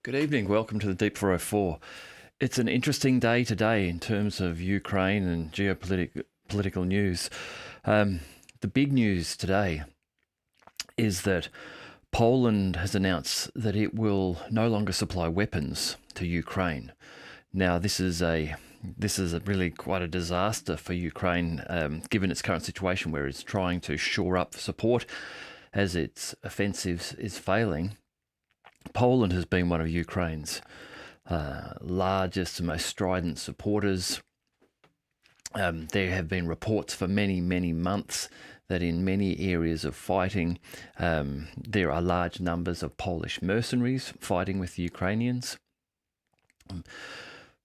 Good evening. Welcome to the Deep 404. It's an interesting day today in terms of Ukraine and geopolitical news. The big news today is that Poland has announced that it will no longer supply weapons to Ukraine. Now, this is really quite a disaster for Ukraine, given its current situation where it's trying to shore up support as its offensive is failing. Poland has been one of Ukraine's largest and most strident supporters. There have been reports for many, many months that in many areas of fighting, there are large numbers of Polish mercenaries fighting with the Ukrainians.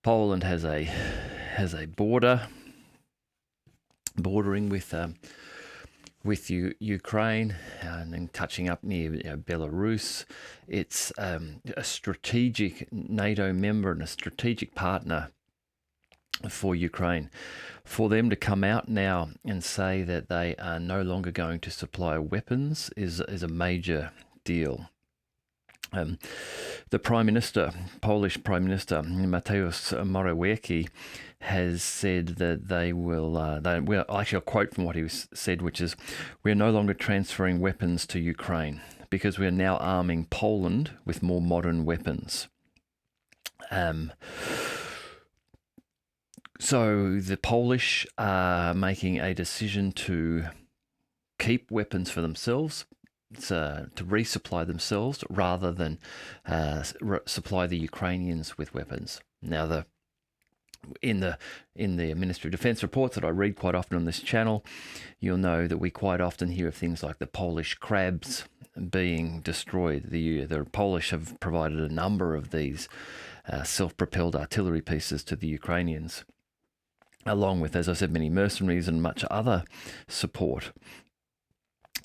Poland has a bordering with Ukraine and then touching up near Belarus. It's a strategic NATO member and a strategic partner for Ukraine. For them to come out now and say that they are no longer going to supply weapons is a major deal. The Polish Prime Minister Mateusz Morawiecki has said that they will, actually I'll quote from what he said, which is, "We're no longer transferring weapons to Ukraine because we are now arming Poland with more modern weapons." So the Polish are making a decision to keep weapons for themselves, to resupply themselves rather than supply the Ukrainians with weapons. Now, in the Ministry of Defence reports that I read quite often on this channel, you'll know that we quite often hear of things like the Polish crabs being destroyed. The Polish have provided a number of these self-propelled artillery pieces to the Ukrainians, along with, as I said, many mercenaries and much other support.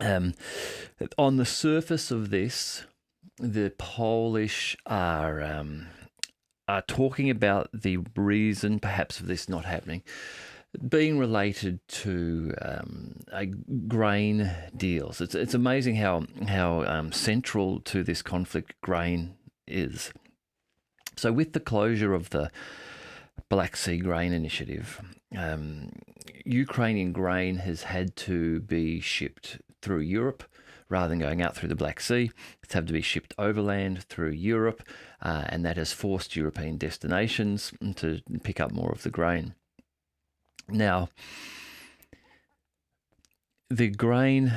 On the surface of this, the Polish are talking about the reason, perhaps, of this not happening being related to grain deals. It's amazing how central to this conflict grain is. So, with the closure of the Black Sea Grain Initiative, Ukrainian grain has had to be shipped through Europe rather than going out through the Black Sea. It's had to be shipped overland through Europe, and that has forced European destinations to pick up more of the grain. Now, the grain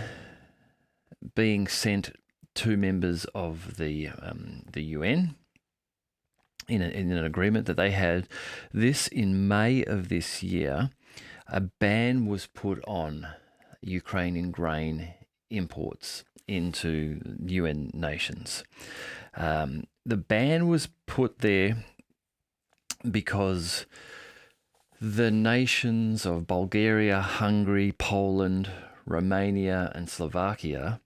being sent to members of the UN in an agreement that they had, this in May of this year, a ban was put on Ukrainian grain imports into UN nations. The ban was put there because the nations of Bulgaria, Hungary, Poland, Romania, and Slovakia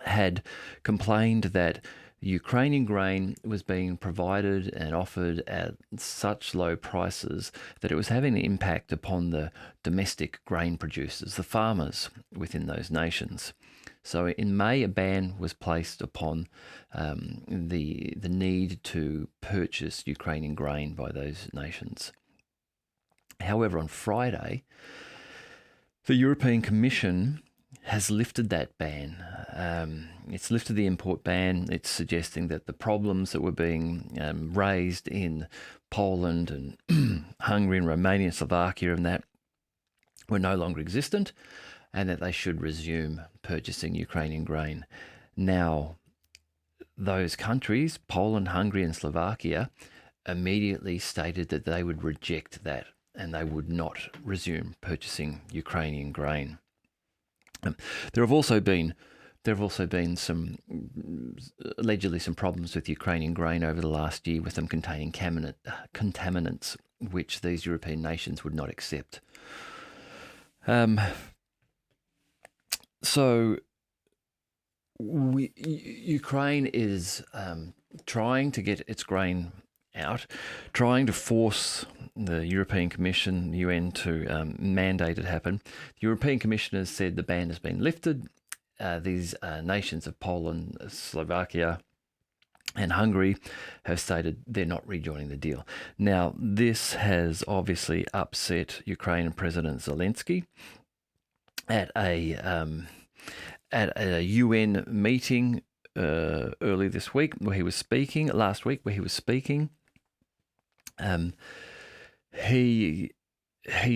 had complained that Ukrainian grain was being provided and offered at such low prices that it was having an impact upon the domestic grain producers, the farmers within those nations. So in May, a ban was placed upon the need to purchase Ukrainian grain by those nations. However, on Friday, the European Commission has lifted that ban. It's lifted the import ban. It's suggesting that the problems that were being raised in Poland and Hungary and Romania and Slovakia and that were no longer existent, and that they should resume purchasing Ukrainian grain. Now, those countries, Poland, Hungary and Slovakia, immediately stated that they would reject that and they would not resume purchasing Ukrainian grain. There have also been some allegedly some problems with Ukrainian grain over the last year, with them containing contaminants which these European nations would not accept. So Ukraine is trying to get its grain out, trying to force the European Commission, the UN, to mandate it happen. The European Commission has said the ban has been lifted. These nations of Poland, Slovakia, and Hungary have stated they're not rejoining the deal. Now, this has obviously upset Ukrainian President Zelensky at a UN meeting early this week where he was speaking. Last week, where he was speaking, he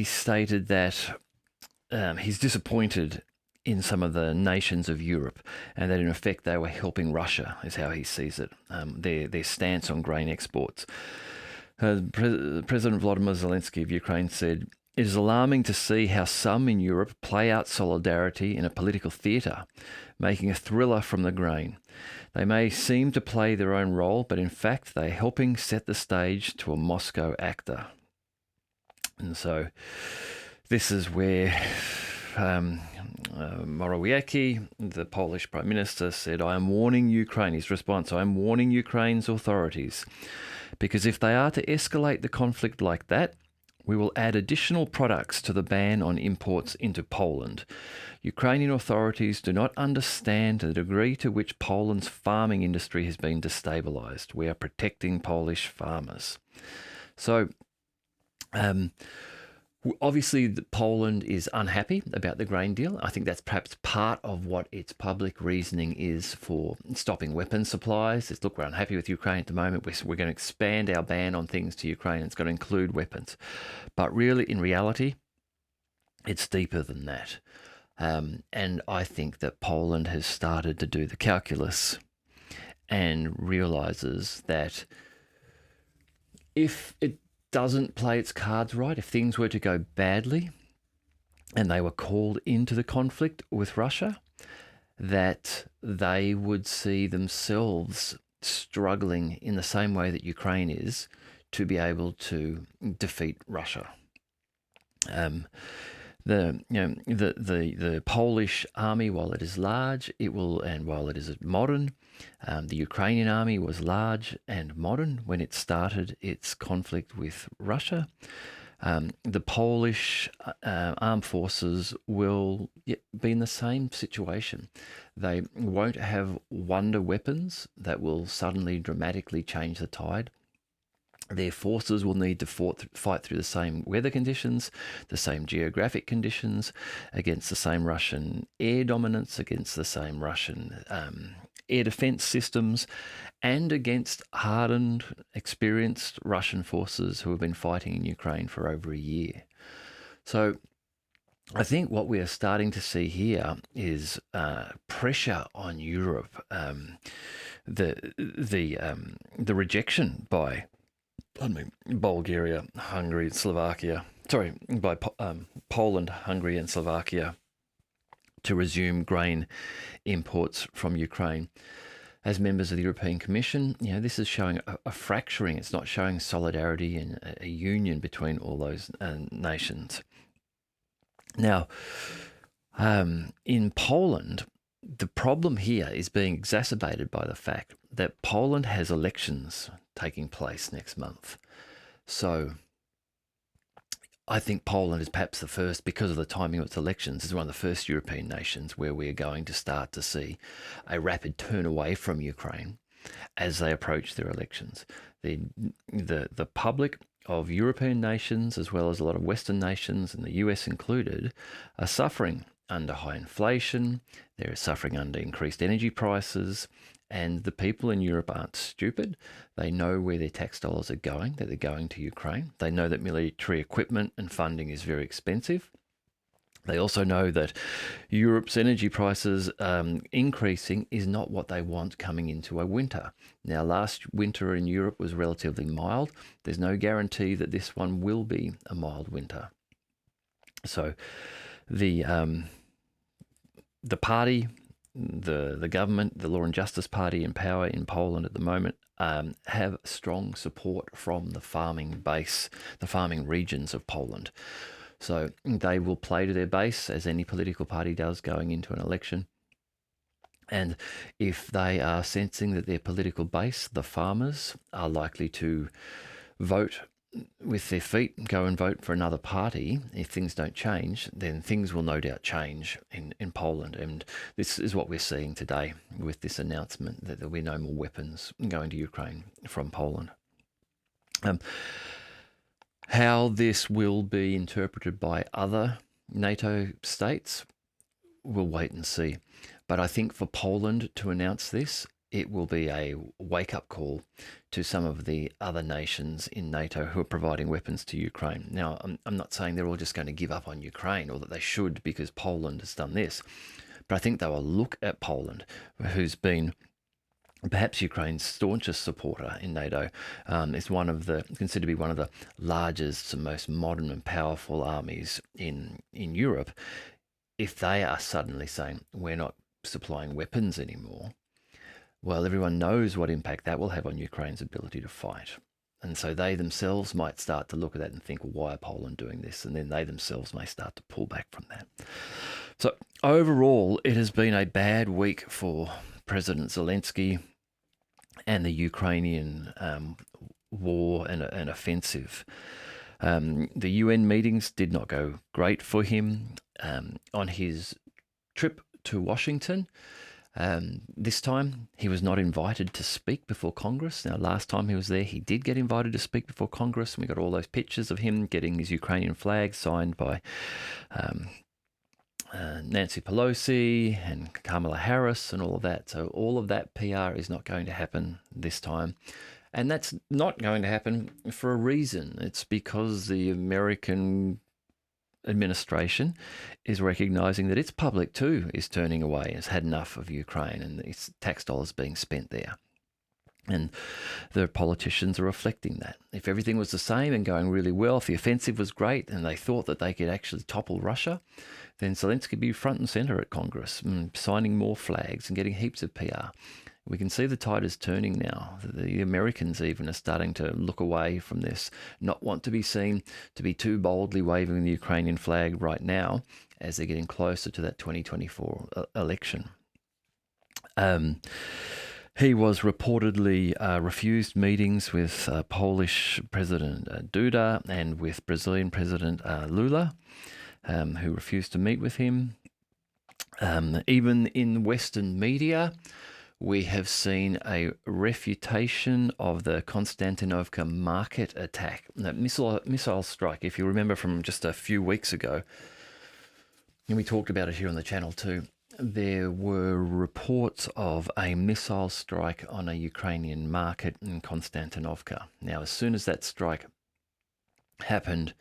stated that he's disappointed in some of the nations of Europe, and that in effect they were helping Russia, is how he sees it, their stance on grain exports. President Volodymyr Zelensky of Ukraine said, "It is alarming to see how some in Europe play out solidarity in a political theatre, making a thriller from the grain. They may seem to play their own role, but in fact they're helping set the stage to a Moscow actor." And so this is where Morawiecki, the Polish Prime Minister, said, "I am warning Ukraine," his response, "I am warning Ukraine's authorities, because if they are to escalate the conflict like that, we will add additional products to the ban on imports into Poland. Ukrainian authorities do not understand the degree to which Poland's farming industry has been destabilized. We are protecting Polish farmers." So, obviously, Poland is unhappy about the grain deal. I think that's perhaps part of what its public reasoning is for stopping weapons supplies. It's, look, we're unhappy with Ukraine at the moment. We're going to expand our ban on things to Ukraine. It's going to include weapons. But really, in reality, it's deeper than that. And I think that Poland has started to do the calculus and realizes that if it doesn't play its cards right, if things were to go badly and they were called into the conflict with Russia, that they would see themselves struggling in the same way that Ukraine is to be able to defeat Russia. The Polish army, while it is large, while it is modern, the Ukrainian army was large and modern when it started its conflict with Russia. The Polish armed forces will be in the same situation. They won't have wonder weapons that will suddenly dramatically change the tide. Their forces will need to fight through the same weather conditions, the same geographic conditions, against the same Russian air dominance, against the same Russian air defense systems, and against hardened, experienced Russian forces who have been fighting in Ukraine for over a year. So I think what we are starting to see here is pressure on Europe, the rejection by Bulgaria, Hungary, Slovakia. By Poland, Hungary, and Slovakia to resume grain imports from Ukraine. As members of the European Commission, this is showing a fracturing. It's not showing solidarity and a union between all those nations. Now, in Poland, the problem here is being exacerbated by the fact that Poland has elections taking place next month. So I think Poland is perhaps the first, because of the timing of its elections, is one of the first European nations where we are going to start to see a rapid turn away from Ukraine as they approach their elections. The public of European nations, as well as a lot of Western nations, and the US included, are suffering under high inflation. They're suffering under increased energy prices. And the people in Europe aren't stupid. They know where their tax dollars are going, that they're going to Ukraine. They know that military equipment and funding is very expensive. They also know that Europe's energy prices increasing is not what they want coming into a winter. Now, last winter in Europe was relatively mild. There's no guarantee that this one will be a mild winter. So the party, the government, the Law and Justice Party in power in Poland at the moment, have strong support from the farming base, the farming regions of Poland. So they will play to their base, as any political party does going into an election. And if they are sensing that their political base, the farmers, are likely to vote with their feet, go and vote for another party, if things don't change, then things will no doubt change in Poland. And this is what we're seeing today with this announcement that there'll be no more weapons going to Ukraine from Poland. How this will be interpreted by other NATO states, we'll wait and see. But I think for Poland to announce this, it will be a wake-up call to some of the other nations in NATO who are providing weapons to Ukraine. Now, I'm not saying they're all just going to give up on Ukraine, or that they should because Poland has done this. But I think they will look at Poland, who's been perhaps Ukraine's staunchest supporter in NATO, is considered to be one of the largest and most modern and powerful armies in Europe. If they are suddenly saying, we're not supplying weapons anymore, well, everyone knows what impact that will have on Ukraine's ability to fight. And so they themselves might start to look at that and think, well, why are Poland doing this? And then they themselves may start to pull back from that. So overall, it has been a bad week for President Zelensky and the Ukrainian war and offensive. The UN meetings did not go great for him. On his trip to Washington, this time he was not invited to speak before Congress. Now, last time he was there, he did get invited to speak before Congress, and we got all those pictures of him getting his Ukrainian flag signed by Nancy Pelosi and Kamala Harris and all of that. So all of that PR is not going to happen this time. And that's not going to happen for a reason. It's because the American administration is recognizing that its public too is turning away and has had enough of Ukraine and its tax dollars being spent there. And the politicians are reflecting that. If everything was the same and going really well, if the offensive was great and they thought that they could actually topple Russia, then Zelensky would be front and center at Congress, signing more flags and getting heaps of PR. We can see the tide is turning now. The Americans even are starting to look away from this, not want to be seen to be too boldly waving the Ukrainian flag right now as they're getting closer to that 2024 election. He was reportedly refused meetings with Polish President Duda and with Brazilian President Lula, who refused to meet with him. Even in Western media, we have seen a refutation of the Novka market attack, that missile strike. If you remember from just a few weeks ago, and we talked about it here on the channel too, there were reports of a missile strike on a Ukrainian market in Novka. Now, as soon as that strike happened,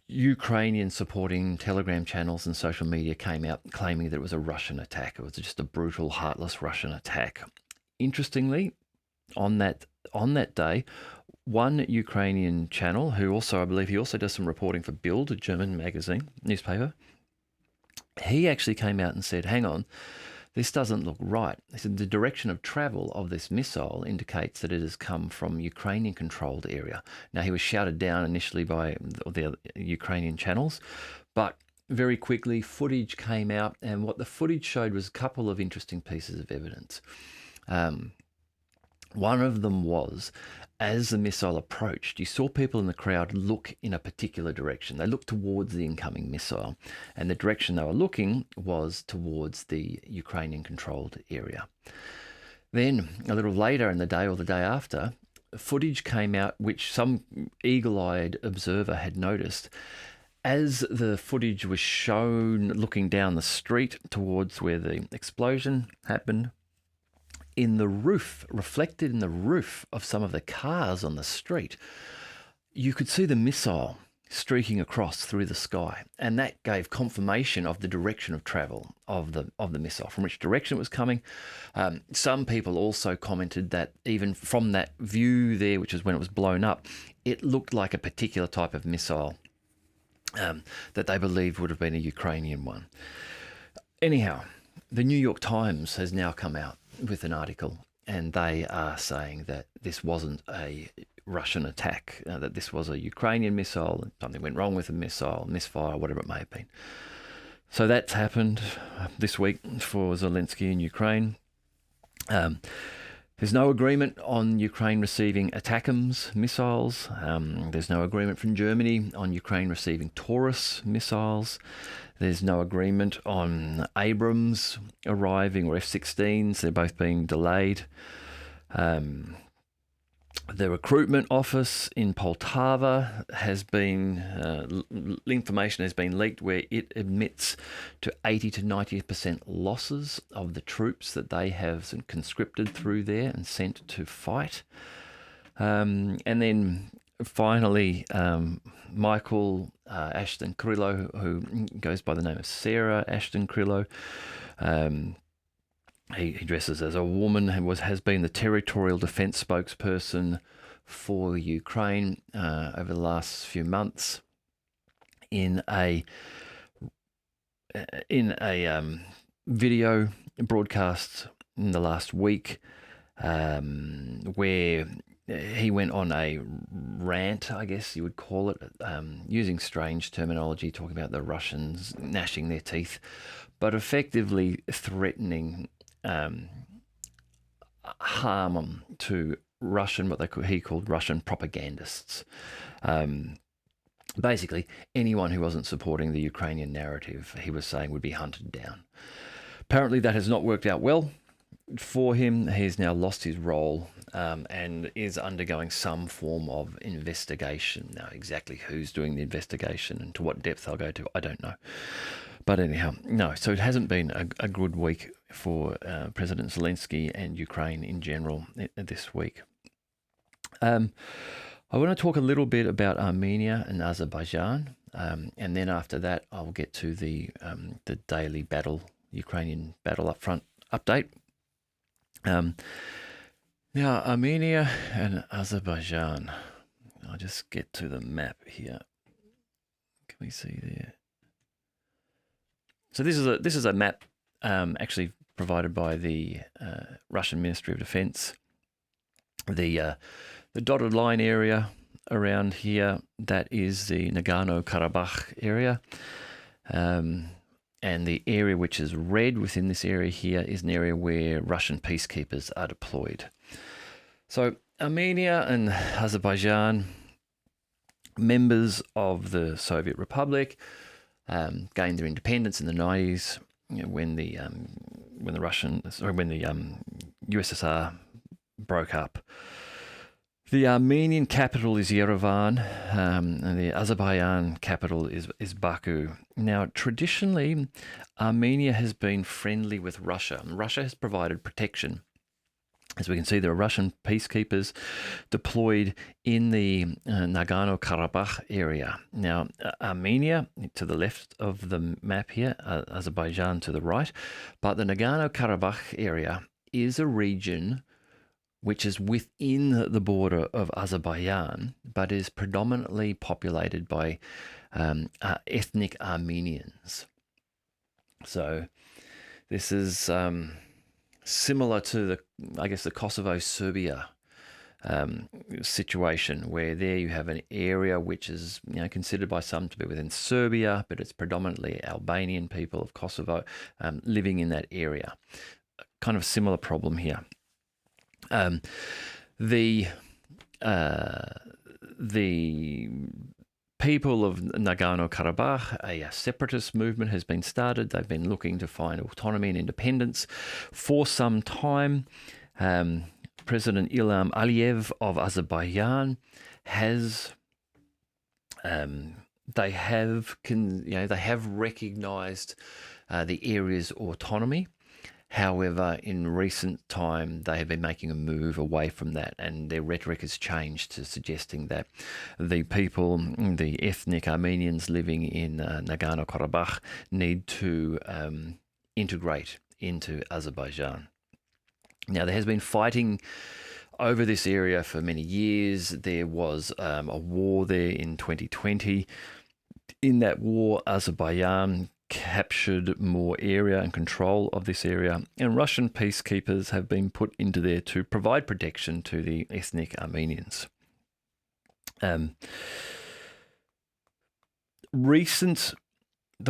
Ukrainian supporting Telegram channels and social media came out claiming that it was a Russian attack. It was just a brutal, heartless Russian attack. Interestingly, on that day, one Ukrainian channel, who also, I believe he also does some reporting for Bild, a German newspaper, he actually came out and said, hang on, this doesn't look right. He said the direction of travel of this missile indicates that it has come from Ukrainian-controlled area. Now, he was shouted down initially by the Ukrainian channels, but very quickly footage came out, and what the footage showed was a couple of interesting pieces of evidence. One of them was, as the missile approached, you saw people in the crowd look in a particular direction. They looked towards the incoming missile, and the direction they were looking was towards the Ukrainian-controlled area. Then, a little later in the day or the day after, footage came out which some eagle-eyed observer had noticed. As the footage was shown looking down the street towards where the explosion happened, in the roof, reflected in the roof of some of the cars on the street, you could see the missile streaking across through the sky, and that gave confirmation of the direction of travel of the missile, from which direction it was coming. Some people also commented that even from that view there, which is when it was blown up, it looked like a particular type of missile that they believed would have been a Ukrainian one. Anyhow, the New York Times has now come out with an article, and they are saying that this wasn't a Russian attack, that this was a Ukrainian missile, and something went wrong with the missile, misfire, whatever it may have been. So that's happened this week for Zelensky in Ukraine. There's no agreement on Ukraine receiving ATACMS missiles. There's no agreement from Germany on Ukraine receiving Taurus missiles. There's no agreement on Abrams arriving, or F-16s. They're both being delayed. The recruitment office in Poltava has been, information has been leaked where it admits to 80 to 90% losses of the troops that they have conscripted through there and sent to fight. And then finally, Michael Ashton Krillo, who goes by the name of Sarah Ashton Krillo, he dresses as a woman and has been the territorial defence spokesperson for Ukraine over the last few months in a video broadcast in the last week where he went on a rant, I guess you would call it, using strange terminology, talking about the Russians gnashing their teeth, but effectively threatening harm to Russian, he called Russian propagandists. Basically, anyone who wasn't supporting the Ukrainian narrative, he was saying, would be hunted down. Apparently, that has not worked out well for him. He's now lost his role and is undergoing some form of investigation. Now, exactly who's doing the investigation and to what depth I'll go to, I don't know. But anyhow, no, so it hasn't been a good week for President Zelensky and Ukraine in general this week. I want to talk a little bit about Armenia and Azerbaijan, and then after that I'll get to the daily Ukrainian battle upfront update. Now, Armenia and Azerbaijan, I'll just get to the map here. Can we see there? So this is a map actually provided by the Russian Ministry of Defense. The dotted line area around here, that is the Nagorno-Karabakh area. And the area which is red within this area here is an area where Russian peacekeepers are deployed. So Armenia and Azerbaijan, members of the Soviet Republic, gained their independence in the 90s, when the USSR broke up. The Armenian capital is Yerevan, and the Azerbaijan capital is Baku. Now, traditionally, Armenia has been friendly with Russia. Russia has provided protection. As we can see, there are Russian peacekeepers deployed in the Nagorno-Karabakh area. Now, Armenia, to the left of the map here, Azerbaijan to the right, but the Nagorno-Karabakh area is a region which is within the border of Azerbaijan, but is predominantly populated by ethnic Armenians. So this is similar to the Kosovo-Serbia situation, where there you have an area which is considered by some to be within Serbia, but it's predominantly Albanian people of Kosovo living in that area. Kind of similar problem here. The people of Nagorno-Karabakh, a separatist movement has been started. They've been looking to find autonomy and independence for some time. President Ilham Aliyev of Azerbaijan has they have recognised the area's autonomy. However, in recent time, they have been making a move away from that, and their rhetoric has changed to suggesting that the people, the ethnic Armenians living in Nagorno-Karabakh, need to integrate into Azerbaijan. Now, there has been fighting over this area for many years. There was a war there in 2020. In that war, Azerbaijan captured more area and control of this area, and Russian peacekeepers have been put into there to provide protection to the ethnic Armenians. The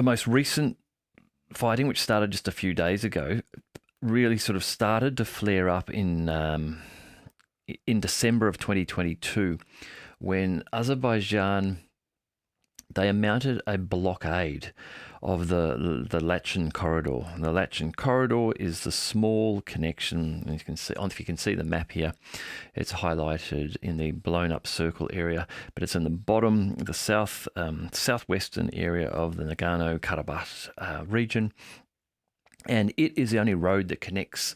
most recent fighting, which started just a few days ago, really sort of started to flare up in December of 2022, when Azerbaijan, they mounted a blockade of the Lachin corridor. And the Lachin corridor is the small connection. You can see, if you can see the map here, it's highlighted in the blown up circle area, but it's in the bottom, the southwestern area of the Nagorno-Karabakh region. And it is the only road that connects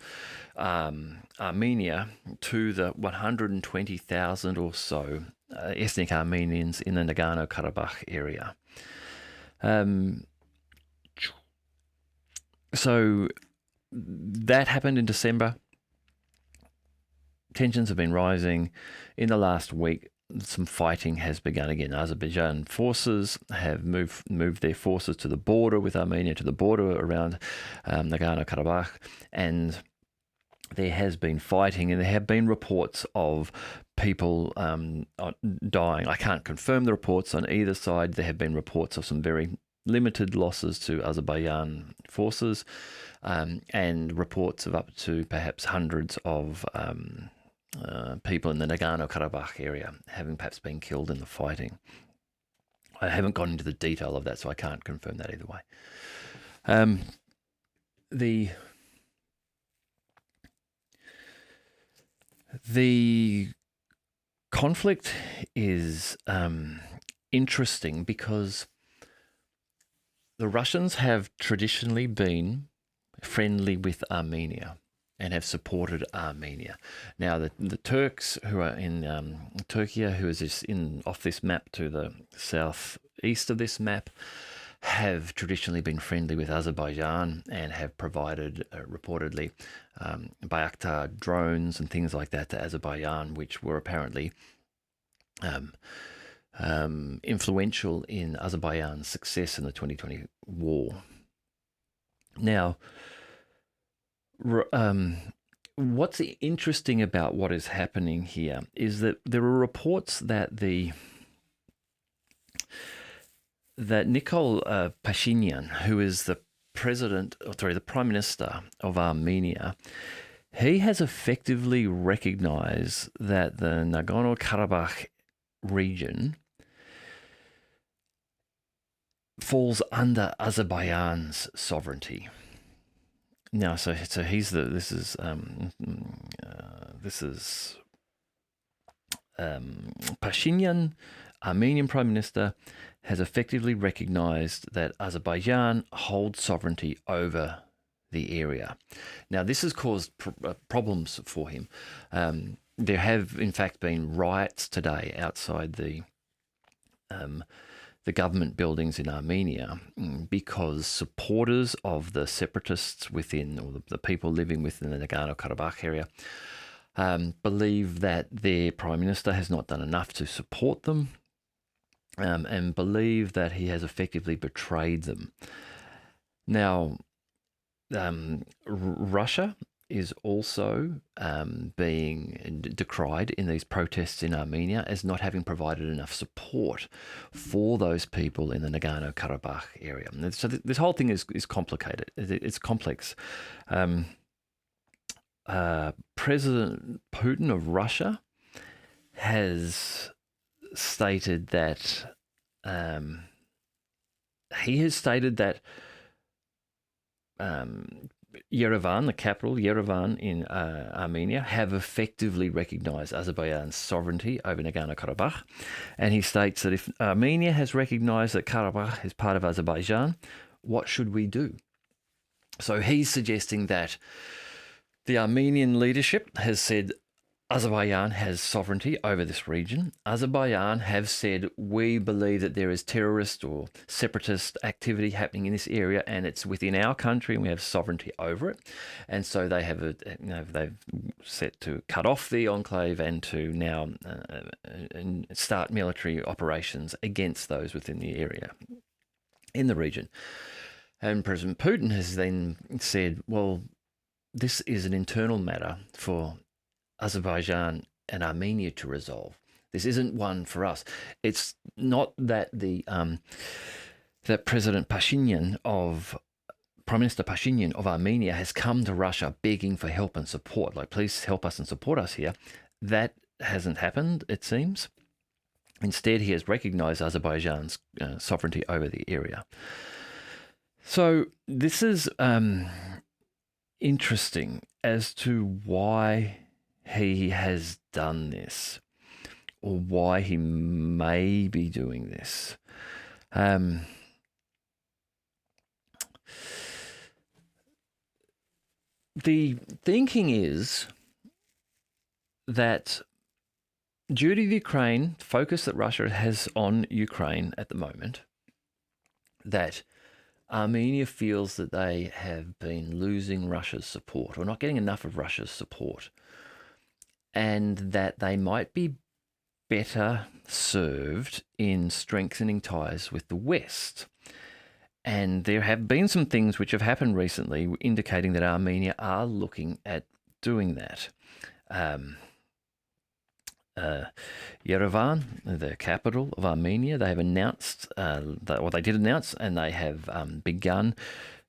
Armenia to the 120,000 or so ethnic Armenians in the Nagorno-Karabakh area. So that happened in December. Tensions have been rising. In the last week, some fighting has begun again. Azerbaijan forces have moved their forces to the border with Armenia, to the border around Nagorno-Karabakh, and there has been fighting, and there have been reports of people dying. I can't confirm the reports on either side. There have been reports of some very limited losses to Azerbaijan forces, and reports of up to perhaps hundreds of people in the Nagorno-Karabakh area having perhaps been killed in the fighting. I haven't gone into the detail of that, so I can't confirm that either way. The conflict is interesting because the Russians have traditionally been friendly with Armenia and have supported Armenia. Now, the Turks who are in Turkey, who is off this map to the southeast of this map, have traditionally been friendly with Azerbaijan and have provided, reportedly, Bayraktar drones and things like that to Azerbaijan, which were apparently influential in Azerbaijan's success in the 2020 war. Now, what's interesting about what is happening here is that there are reports that Nikol Pashinyan, who is the Prime Minister of Armenia, he has effectively recognized that the Nagorno-Karabakh region falls under Azerbaijan's sovereignty. Now, so this is Pashinyan, Armenian Prime Minister, has effectively recognized that Azerbaijan holds sovereignty over the area. Now, this has caused problems for him. There have, in fact, been riots today outside the government buildings in Armenia because supporters of the separatists within, or the people living within the Nagorno-Karabakh area, believe that their Prime Minister has not done enough to support them, and believe that he has effectively betrayed them. Now, Russia is also being decried in these protests in Armenia as not having provided enough support for those people in the Nagorno-Karabakh area. And so this whole thing is complicated. It's complex. President Putin of Russia has stated that Yerevan, the capital, Yerevan in Armenia, have effectively recognized Azerbaijan's sovereignty over Nagorno-Karabakh. And he states that if Armenia has recognized that Karabakh is part of Azerbaijan, what should we do? So he's suggesting that the Armenian leadership has said Azerbaijan has sovereignty over this region. Azerbaijan have said, we believe that there is terrorist or separatist activity happening in this area, and it's within our country, and we have sovereignty over it. And so they have, they've set to cut off the enclave and to now start military operations against those within the area, in the region. And President Putin has then said, well, this is an internal matter for Azerbaijan and Armenia to resolve. This isn't one for us. It's not that that President Pashinyan of Prime Minister Pashinyan of Armenia has come to Russia begging for help and support. Like, please help us and support us here. That hasn't happened, it seems. Instead, he has recognized Azerbaijan's sovereignty over the area. So this is interesting as to why he has done this, or why he may be doing this. The thinking is that due to the Ukraine focus that Russia has on Ukraine at the moment, that Armenia feels that they have been losing Russia's support, or not getting enough of Russia's support, and that they might be better served in strengthening ties with the West. And there have been some things which have happened recently indicating that Armenia are looking at doing that. Yerevan, the capital of Armenia, they have announced, they did announce, and they have begun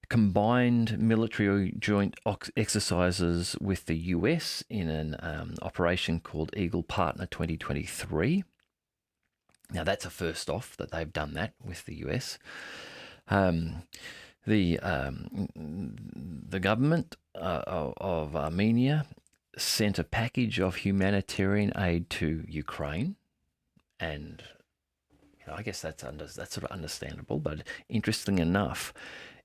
combined military joint exercises with the US in an operation called Eagle Partner 2023. Now, that's a first off that they've done that with the US. The government of Armenia sent a package of humanitarian aid to Ukraine, and I guess that's sort of understandable. But interesting enough,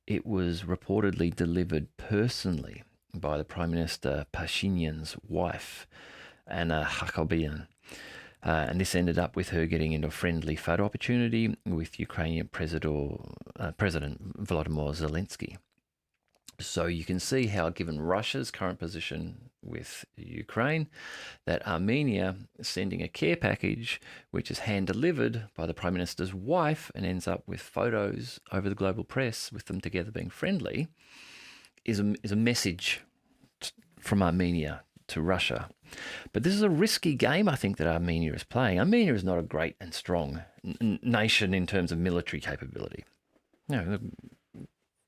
it was reportedly delivered personally by the Prime Minister Pashinyan's wife, Anna Jacobian. And this ended up with her getting into a friendly photo opportunity with Ukrainian President Volodymyr Zelensky. So you can see how, given Russia's current position with Ukraine, that Armenia sending a care package, which is hand-delivered by the Prime Minister's wife and ends up with photos over the global press with them together being friendly, is a message from Armenia to Russia. But this is a risky game, I think, that Armenia is playing. Armenia is not a great and strong nation in terms of military capability. No,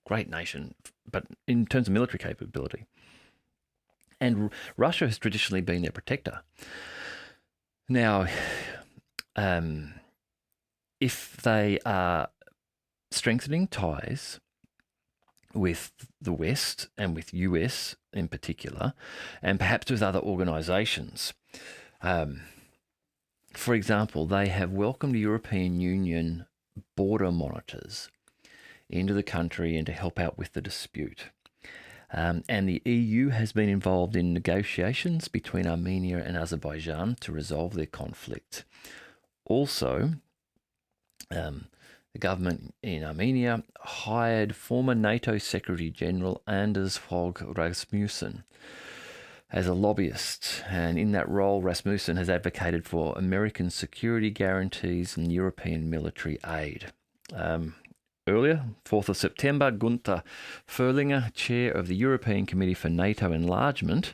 great nation, but in terms of military capability. And Russia has traditionally been their protector. Now, if they are strengthening ties with the West and with US in particular, and perhaps with other organisations, for example, they have welcomed European Union border monitors into the country and to help out with the dispute. And the EU has been involved in negotiations between Armenia and Azerbaijan to resolve their conflict. Also, the government in Armenia hired former NATO Secretary General Anders Fogh Rasmussen as a lobbyist. And in that role, Rasmussen has advocated for American security guarantees and European military aid. Earlier, 4th of September, Gunther Furlinger, chair of the European Committee for NATO Enlargement,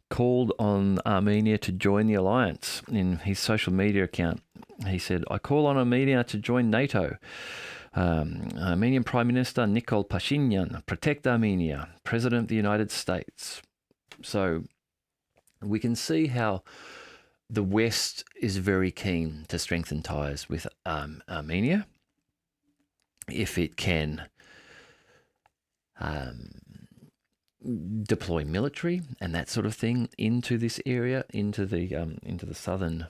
called on Armenia to join the alliance. In his social media account, he said, "I call on Armenia to join NATO. Armenian Prime Minister Nikol Pashinyan, protect Armenia, President of the United States." So we can see how the West is very keen to strengthen ties with Armenia if it can deploy military and that sort of thing into this area, into the southern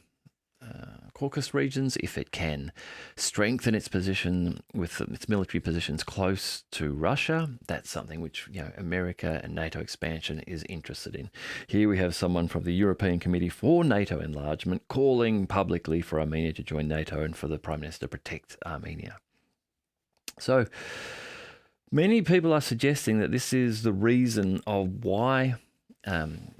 Caucasus regions, if it can strengthen its position with its military positions close to Russia. That's something which America and NATO expansion is interested in. Here we have someone from the European Committee for NATO Enlargement calling publicly for Armenia to join NATO and for the Prime Minister to protect Armenia. So many people are suggesting that this is the reason of why.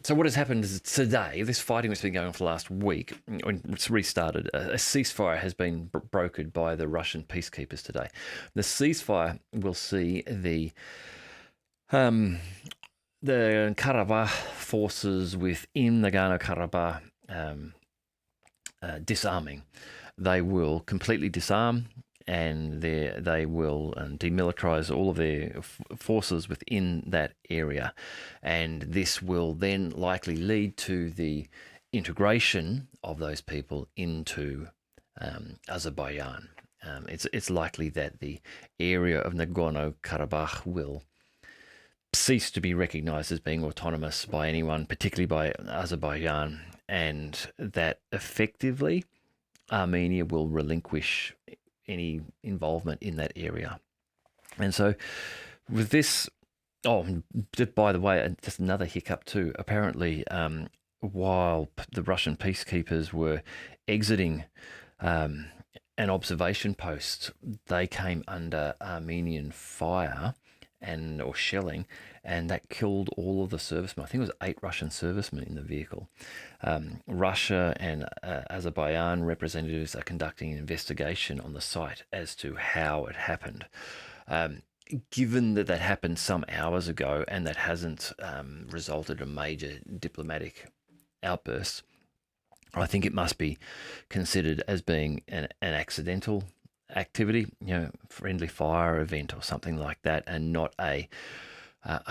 So what has happened is today, this fighting that's been going on for the last week, when it's restarted, a ceasefire has been brokered by the Russian peacekeepers today. The ceasefire will see the Karabakh forces within Nagorno-Karabakh disarming. They will completely disarm and they will demilitarize all of their forces within that area. And this will then likely lead to the integration of those people into Azerbaijan. It's likely that the area of Nagorno-Karabakh will cease to be recognized as being autonomous by anyone, particularly by Azerbaijan, and that effectively Armenia will relinquish any involvement in that area. And so with this, by the way, just another hiccup too, apparently while the Russian peacekeepers were exiting an observation post, they came under Armenian fire or shelling, and that killed all of the servicemen. I think it was 8 Russian servicemen in the vehicle. Russia and Azerbaijan representatives are conducting an investigation on the site as to how it happened. Given that happened some hours ago and that hasn't resulted in major diplomatic outbursts, I think it must be considered as being an accidental activity, friendly fire event or something like that, and not a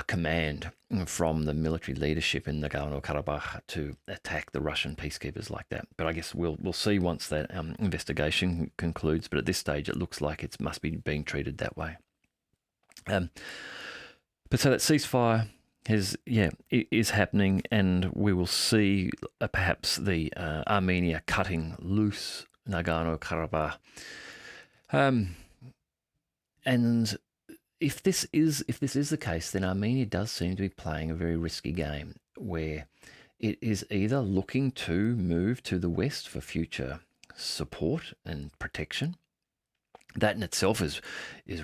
command from the military leadership in Nagorno-Karabakh to attack the Russian peacekeepers like that. But I guess we'll see once that investigation concludes. But at this stage, it looks like it must be being treated that way. But so that ceasefire is happening, and we will see perhaps the Armenia cutting loose Nagorno-Karabakh. And if this is the case, then Armenia does seem to be playing a very risky game, where it is either looking to move to the West for future support and protection. That in itself is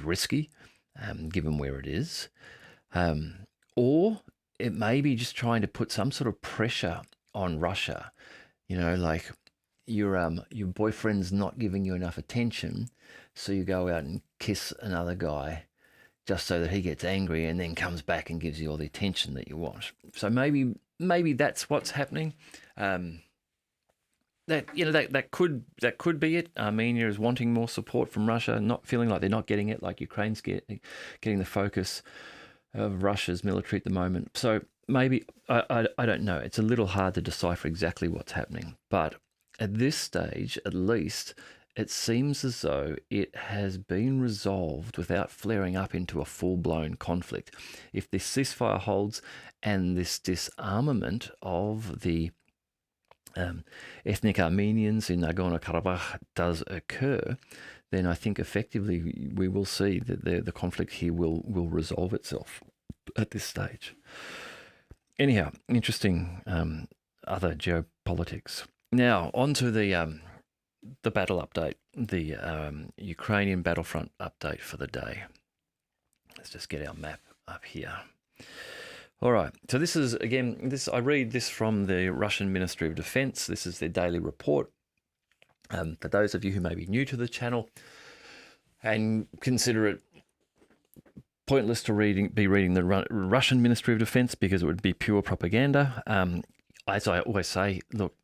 risky, given where it is. Or it may be just trying to put some sort of pressure on Russia, like your boyfriend's not giving you enough attention, so you go out and kiss another guy just so that he gets angry and then comes back and gives you all the attention that you want. So maybe that's what's happening. That could be it. Armenia is wanting more support from Russia, not feeling like they're not getting it, like Ukraine's getting the focus of Russia's military at the moment. So maybe, I don't know. It's a little hard to decipher exactly what's happening. But at this stage, at least, it seems as though it has been resolved without flaring up into a full-blown conflict. If this ceasefire holds and this disarmament of the ethnic Armenians in Nagorno-Karabakh does occur, then I think effectively we will see that the conflict here will resolve itself at this stage. Anyhow, interesting other geopolitics. Now, on to the battle update, the Ukrainian battlefront update for the day. Let's just get our map up here. All right, so this is, again, I read this from the Russian Ministry of Defense. This is their daily report. For those of you who may be new to the channel and consider it pointless to be reading the Russian Ministry of Defense because it would be pure propaganda, as I always say, look,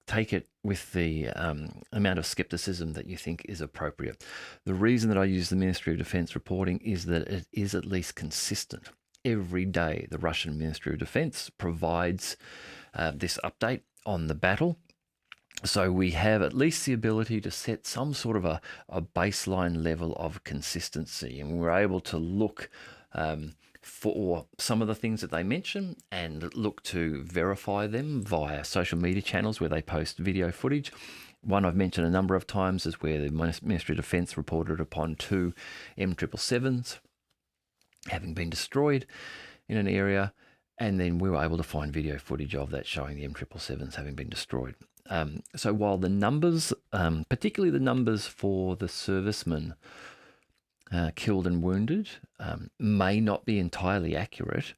take it with the amount of skepticism that you think is appropriate. The reason that I use the Ministry of Defense reporting is that it is at least consistent. Every day, the Russian Ministry of Defense provides this update on the battle. So we have at least the ability to set some sort of a baseline level of consistency. And we're able to look for some of the things that they mention and look to verify them via social media channels where they post video footage. One I've mentioned a number of times is where the Ministry of Defense reported upon 2 M777s having been destroyed in an area, and then we were able to find video footage of that showing the M777s having been destroyed. So while the numbers, particularly the numbers for the servicemen killed and wounded, may not be entirely accurate,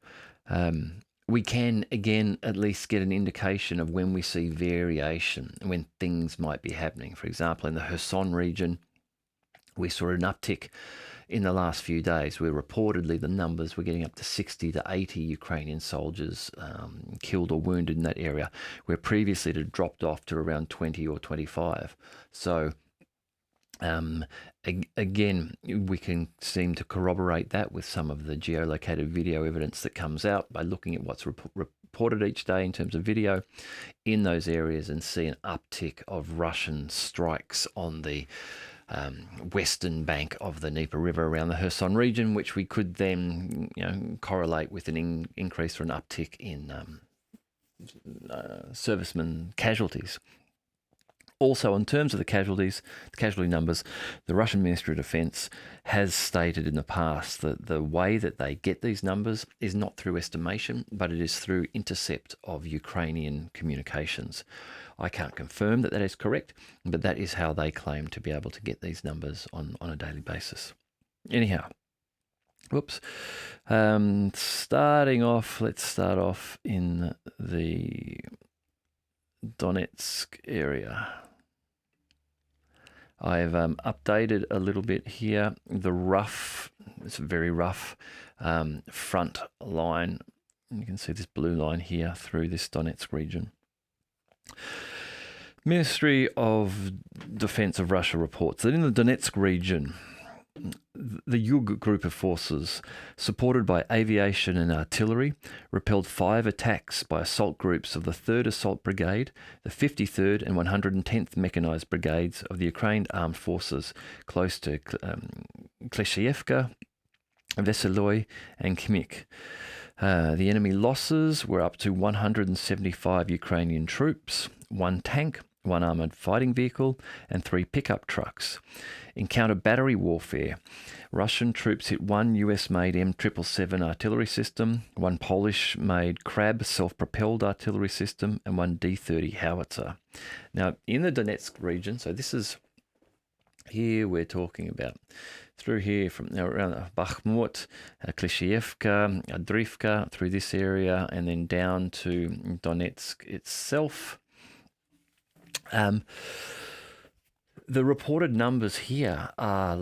we can, again, at least get an indication of when we see variation, when things might be happening. For example, in the Kherson region, we saw an uptick in the last few days, where reportedly the numbers were getting up to 60 to 80 Ukrainian soldiers killed or wounded in that area, where previously it had dropped off to around 20 or 25. So Again, we can seem to corroborate that with some of the geolocated video evidence that comes out by looking at what's reported each day in terms of video in those areas, and see an uptick of Russian strikes on the western bank of the Dnieper River around the Kherson region, which we could then correlate with an increase or an uptick in servicemen casualties. Also, in terms of the casualty numbers, the Russian Ministry of Defense has stated in the past that the way that they get these numbers is not through estimation, but it is through intercept of Ukrainian communications. I can't confirm that that is correct, but that is how they claim to be able to get these numbers on a daily basis. Anyhow, whoops. Let's start off in the Donetsk area. I've updated a little bit here. It's a very rough front line. You can see this blue line here through this Donetsk region. Ministry of Defense of Russia reports that in the Donetsk region, the Yug group of forces, supported by aviation and artillery, repelled 5 attacks by assault groups of the 3rd Assault Brigade, the 53rd and 110th Mechanized Brigades of the Ukraine Armed Forces close to Klishchiivka, Veseloy and Khmyk. The enemy losses were up to 175 Ukrainian troops, 1 tank, 1 armoured fighting vehicle, and 3 pickup trucks. In counter-battery warfare, Russian troops hit 1 US-made M777 artillery system, 1 Polish-made Krab self-propelled artillery system, and 1 D-30 howitzer. Now, in the Donetsk region, so this is here we're talking about through here from around Bakhmut, Klishchiivka, Adrivka, through this area, and then down to Donetsk itself. The reported numbers here are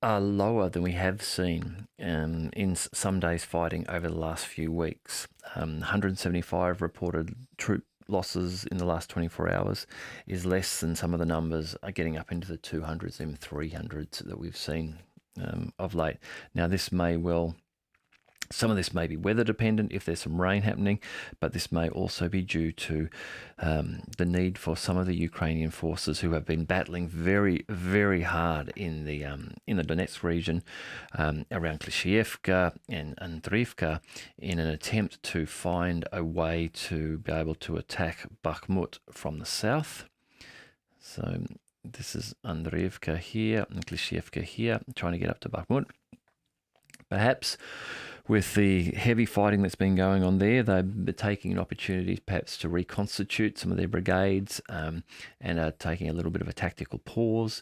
lower than we have seen in some days fighting over the last few weeks. 175 reported troop losses in the last 24 hours is less than some of the numbers are getting up into the 200s and 300s that we've seen of late. Now, some of this may be weather dependent if there's some rain happening, but this may also be due to the need for some of the Ukrainian forces who have been battling very, very hard in the Donetsk region around Klishchiivka and Andrivka in an attempt to find a way to be able to attack Bakhmut from the south. So this is Andrivka here and Klishchiivka here, trying to get up to Bakhmut. Perhaps with the heavy fighting that's been going on there, they're taking an opportunity perhaps to reconstitute some of their brigades and are taking a little bit of a tactical pause.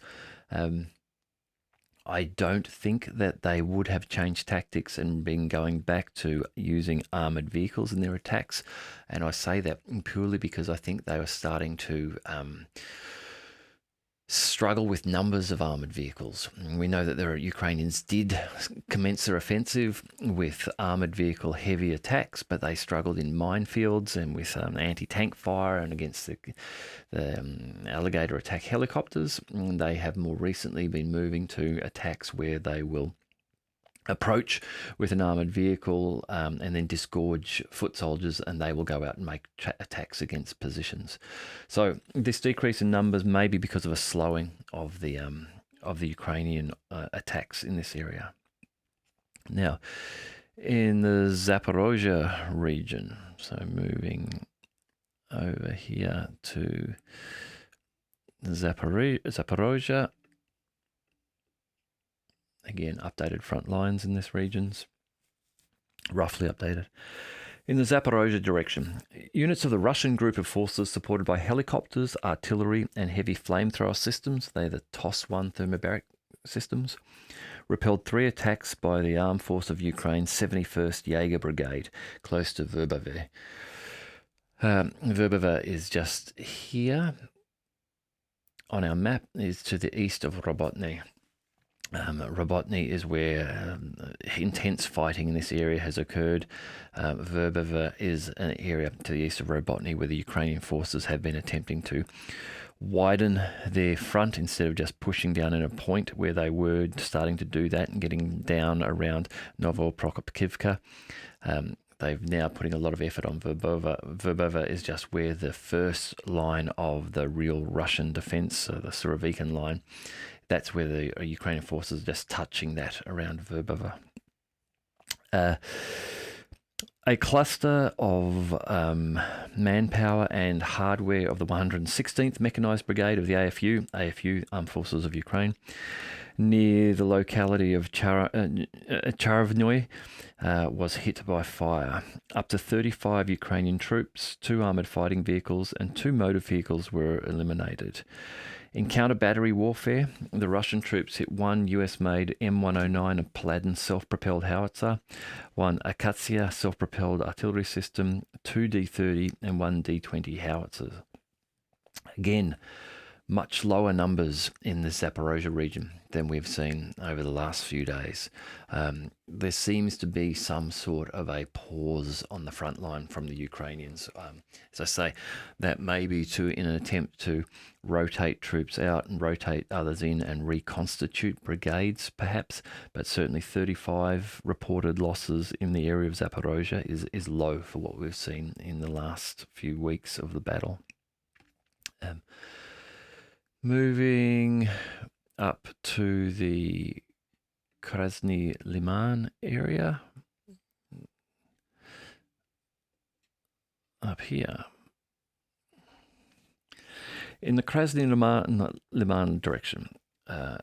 I don't think that they would have changed tactics and been going back to using armoured vehicles in their attacks. And I say that purely because I think they were starting to struggle with numbers of armoured vehicles. We know that the Ukrainians did commence their offensive with armoured vehicle heavy attacks, but they struggled in minefields and with anti-tank fire and against the alligator attack helicopters. And they have more recently been moving to attacks where they will approach with an armoured vehicle and then disgorge foot soldiers, and they will go out and make attacks against positions. So this decrease in numbers may be because of a slowing of the Ukrainian attacks in this area. Now, in the Zaparosa region, so moving over here to Zaparosa. Again, updated front lines in this region's roughly updated. In the Zaparosa direction, units of the Russian group of forces supported by helicopters, artillery and heavy flamethrower systems, they're the TOS-1 thermobaric systems, repelled 3 attacks by the Armed Force of Ukraine's 71st Jaeger Brigade close to Verbove. Verbove is just here on our map, is to the east of Robotny. Robotny is where intense fighting in this area has occurred. Verbove is an area to the east of Robotny where the Ukrainian forces have been attempting to widen their front instead of just pushing down in a point where they were starting to do that and getting down around Novoprokopivka. They've now putting a lot of effort on Verbova. Verbova is just where the first line of the real Russian defense, so the Surovikin line, that's where the Ukrainian forces are just touching that around Verbova. A cluster of manpower and hardware of the 116th Mechanized Brigade of the AFU, Armed Forces of Ukraine, near the locality of Charavnoy, was hit by fire. Up to 35 Ukrainian troops, 2 armoured fighting vehicles and 2 motor vehicles were eliminated. In counter-battery warfare, the Russian troops hit 1 US-made M109 Paladin self-propelled howitzer, 1 Akatsiya self-propelled artillery system, 2 D-30 and 1 D-20 howitzers. Again, much lower numbers in the Zaparosa region than we've seen over the last few days. There seems to be some sort of a pause on the front line from the Ukrainians. As I say, that may be in an attempt to rotate troops out and rotate others in and reconstitute brigades, perhaps, but certainly 35 reported losses in the area of Zaparosa is low for what we've seen in the last few weeks of the battle. Moving up to the Krasny Liman area, up here. In the Krasny Liman direction,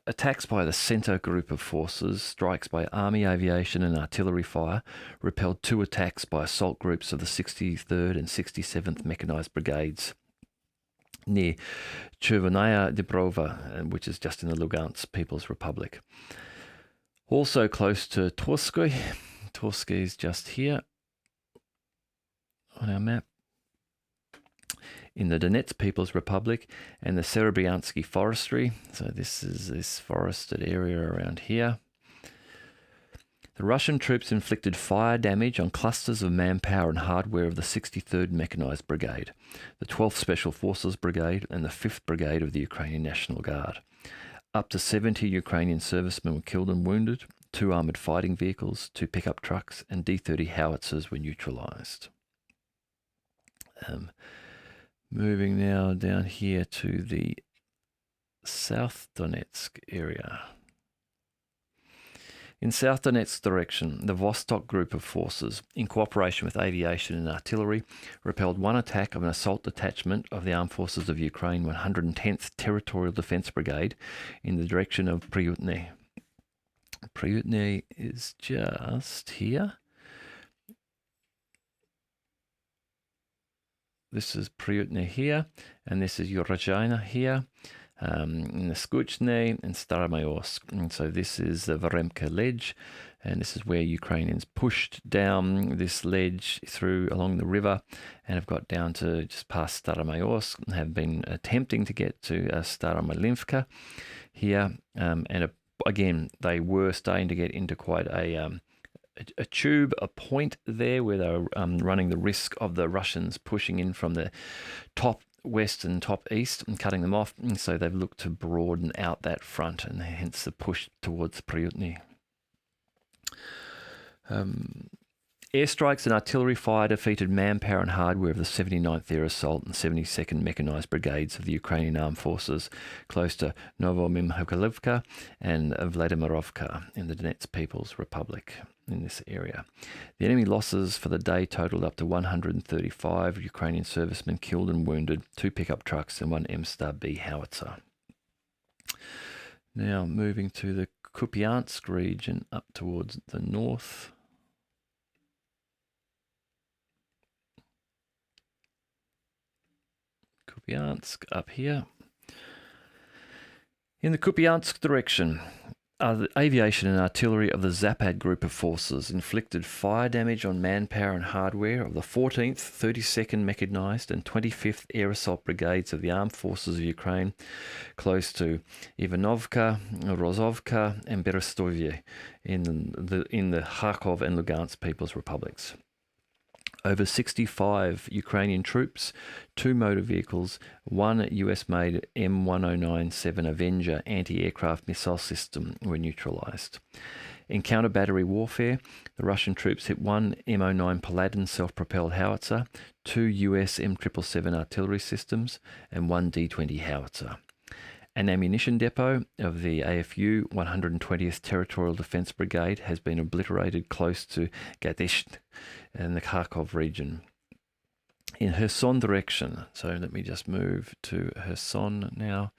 attacks by the Center group of forces, strikes by Army aviation and artillery fire, repelled 2 attacks by assault groups of the 63rd and 67th Mechanized Brigades near Chervenaya Dibrova, which is just in the Lugansk People's Republic. Also close to Torsky. Torsky is just here on our map. In the Donetsk People's Republic and the Serebryansky Forestry. So this is this forested area around here. The Russian troops inflicted fire damage on clusters of manpower and hardware of the 63rd Mechanized Brigade, the 12th Special Forces Brigade and the 5th Brigade of the Ukrainian National Guard. Up to 70 Ukrainian servicemen were killed and wounded, 2 armoured fighting vehicles, 2 pickup trucks and D-30 howitzers were neutralised. Moving now down here to the South Donetsk area. In South Donetsk direction, the Vostok group of forces, in cooperation with aviation and artillery, repelled 1 attack of an assault detachment of the Armed Forces of Ukraine 110th Territorial Defence Brigade in the direction of Pryutny. Pryutny is just here. This is Pryutny here, and this is Urozhaina here. In the Skuchny and Staromayorsk. And so this is the Varemka ledge, and this is where Ukrainians pushed down this ledge through along the river and have got down to just past Staromayorsk and have been attempting to get to Staromalinivka here. Again, they were starting to get into quite a point there where they were running the risk of the Russians pushing in from the top west and top east and cutting them off, and so they've looked to broaden out that front and hence the push towards Pryutny. Airstrikes and artillery fire defeated manpower and hardware of the 79th Air Assault and 72nd Mechanized Brigades of the Ukrainian Armed Forces close to Novomimhokalivka and Vladimirovka in the Donetsk People's Republic in this area. The enemy losses for the day totaled up to 135 Ukrainian servicemen killed and wounded, 2 pickup trucks and 1 M-Star-B howitzer. Now moving to the Kupiansk region up towards the north. Kupiansk up here. In the Kupiansk direction, the aviation and artillery of the Zapad group of forces inflicted fire damage on manpower and hardware of the 14th, 32nd Mechanized and 25th Air Assault Brigades of the Armed Forces of Ukraine close to Ivanovka, Rozovka and Berestove in the Kharkov and Lugansk People's Republics. Over 65 Ukrainian troops, 2 motor vehicles, 1 US-made M1097 Avenger anti-aircraft missile system were neutralised. In counter-battery warfare, the Russian troops hit 1 M09 Paladin self-propelled howitzer, 2 US M777 artillery systems, and 1 D-20 howitzer. An ammunition depot of the AFU 120th Territorial Defence Brigade has been obliterated close to Gadesht in the Kharkov region. In Kherson direction, so let me just move to Kherson now.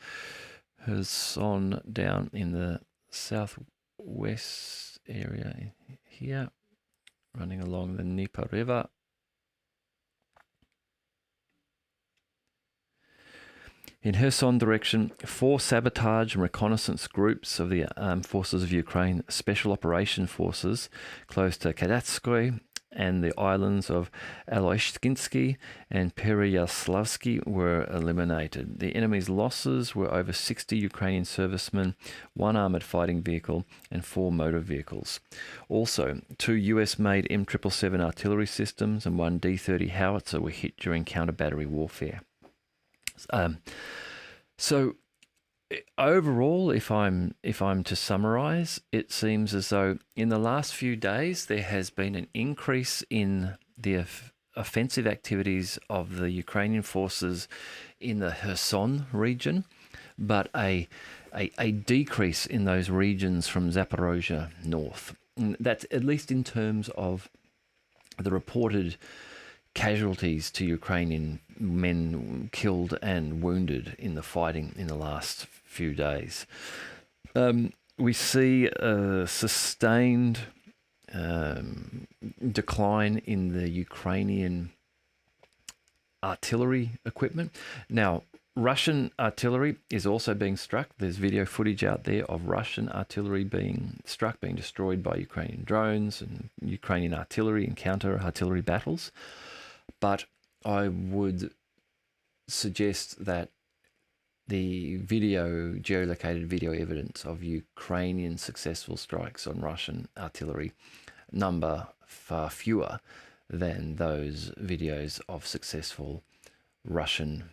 Kherson down in the southwest area here, running along the Dnieper River. In Kherson direction, 4 sabotage and reconnaissance groups of the Armed Forces of Ukraine Special Operation Forces close to Kadatskoy and the islands of Aloyshkinsky and Peryaslavsky were eliminated. The enemy's losses were over 60 Ukrainian servicemen, 1 armoured fighting vehicle and 4 motor vehicles. Also, 2 US-made M777 artillery systems and 1 D-30 howitzer were hit during counter-battery warfare. So overall, if I'm to summarize, it seems as though in the last few days there has been an increase in the offensive activities of the Ukrainian forces in the Kherson region, but a decrease in those regions from Zaparosa north. And that's at least in terms of the reported casualties to Ukrainian men killed and wounded in the fighting in the last few days. We see a sustained decline in the Ukrainian artillery equipment. Now, Russian artillery is also being struck. There's video footage out there of Russian artillery being struck, being destroyed by Ukrainian drones and Ukrainian artillery and counter-artillery battles. But I would suggest that the geolocated video evidence of Ukrainian successful strikes on Russian artillery number far fewer than those videos of successful Russian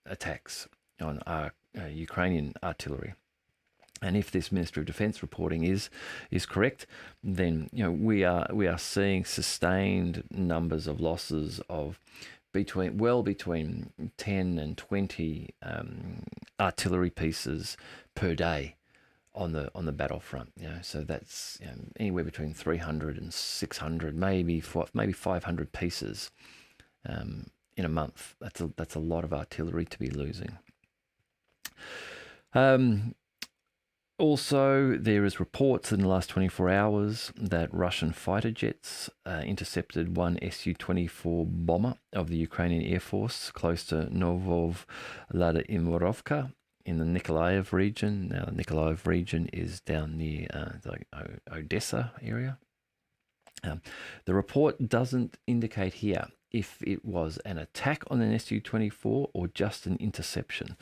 attacks on Ukrainian artillery. And if this Ministry of Defence reporting is correct, then we are seeing sustained numbers of losses of between 10 and 20 artillery pieces per day on the battlefront. So that's anywhere between 300 and 600, maybe 500 pieces in a month. That's a lot of artillery to be losing. Also, there is reports in the last 24 hours that Russian fighter jets intercepted 1 Su-24 bomber of the Ukrainian Air Force close to Novka in the Nikolaev region. Now, the Nikolaev region is down near the Odessa area. The report doesn't indicate here if it was an attack on an Su-24 or just an interception.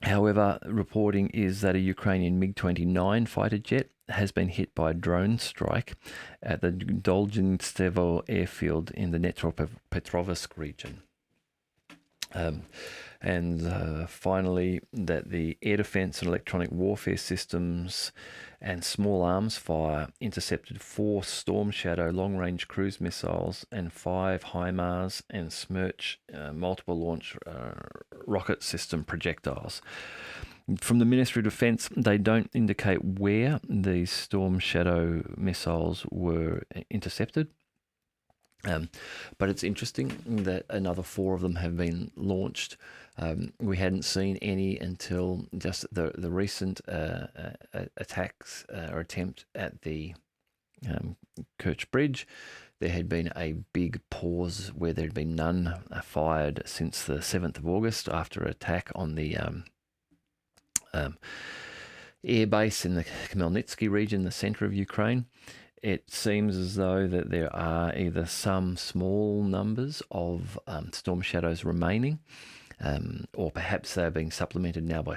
However, reporting is that a Ukrainian MiG-29 fighter jet has been hit by a drone strike at the Dolzhinstevo airfield in the Dnepropetrovsk region. And finally, that the air defence and electronic warfare systems and small arms fire intercepted 4 Storm Shadow long-range cruise missiles and 5 HIMARS and Smerch multiple launch rocket system projectiles. From the Ministry of Defence, they don't indicate where these Storm Shadow missiles were intercepted. But it's interesting that another 4 of them have been launched. We hadn't seen any until just the recent attacks or attempt at the Kerch Bridge. There had been a big pause where there had been none fired since the 7th of August after an attack on the air base in the Khmelnytsky region, the centre of Ukraine. It seems as though that there are either some small numbers of Storm Shadows remaining, or perhaps they're being supplemented now by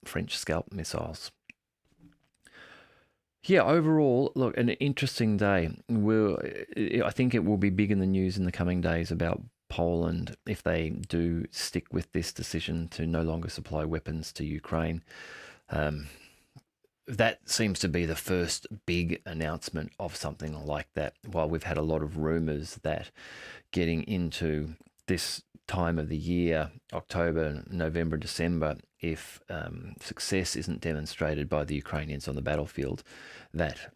French Scalp missiles. Yeah, overall, look, an interesting day. I think it will be big in the news in the coming days about Poland if they do stick with this decision to no longer supply weapons to Ukraine. Um, that seems to be the first big announcement of something like that. While we've had a lot of rumours that getting into this time of the year, October, November, December, if success isn't demonstrated by the Ukrainians on the battlefield, that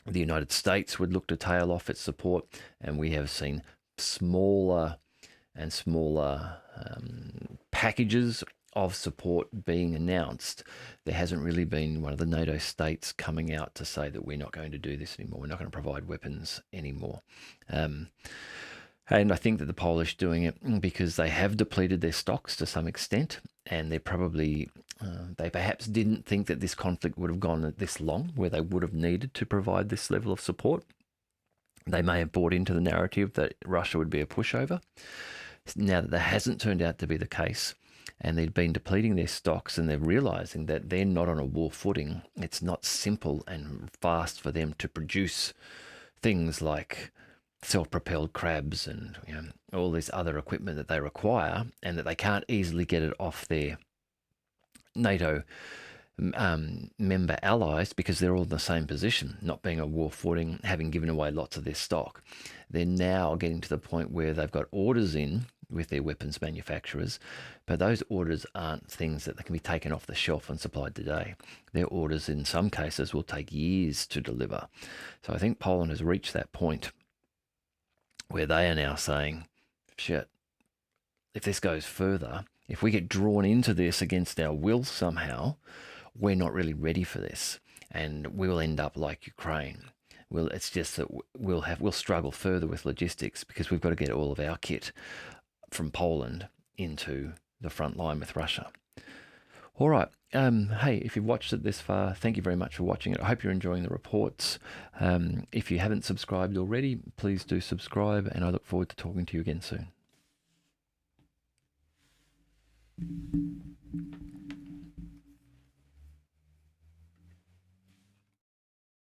the United States would look to tail off its support, and we have seen smaller and smaller packages of support being announced. There hasn't really been one of the NATO states coming out to say that we're not going to do this anymore. We're not going to provide weapons anymore. And I think that the Polish doing it because they have depleted their stocks to some extent, and they're probably, they perhaps didn't think that this conflict would have gone this long, where they would have needed to provide this level of support. They may have bought into the narrative that Russia would be a pushover. Now that hasn't turned out to be the case, and they've been depleting their stocks, and they're realizing that they're not on a war footing. It's not simple and fast for them to produce things like self-propelled crabs and all this other equipment that they require, and that they can't easily get it off their NATO member allies because they're all in the same position, not being a war footing, having given away lots of their stock. They're now getting to the point where they've got orders in with their weapons manufacturers, but those orders aren't things that can be taken off the shelf and supplied today. Their orders in some cases will take years to deliver. So I think Poland has reached that point where they are now saying, shit, if this goes further, if we get drawn into this against our will somehow, we're not really ready for this, and we'll end up like Ukraine. It's just that we'll struggle further with logistics because we've got to get all of our kit from Poland into the front line with Russia. All right. Hey, if you've watched it this far, thank you very much for watching it. I hope you're enjoying the reports. If you haven't subscribed already, please do subscribe, and I look forward to talking to you again soon.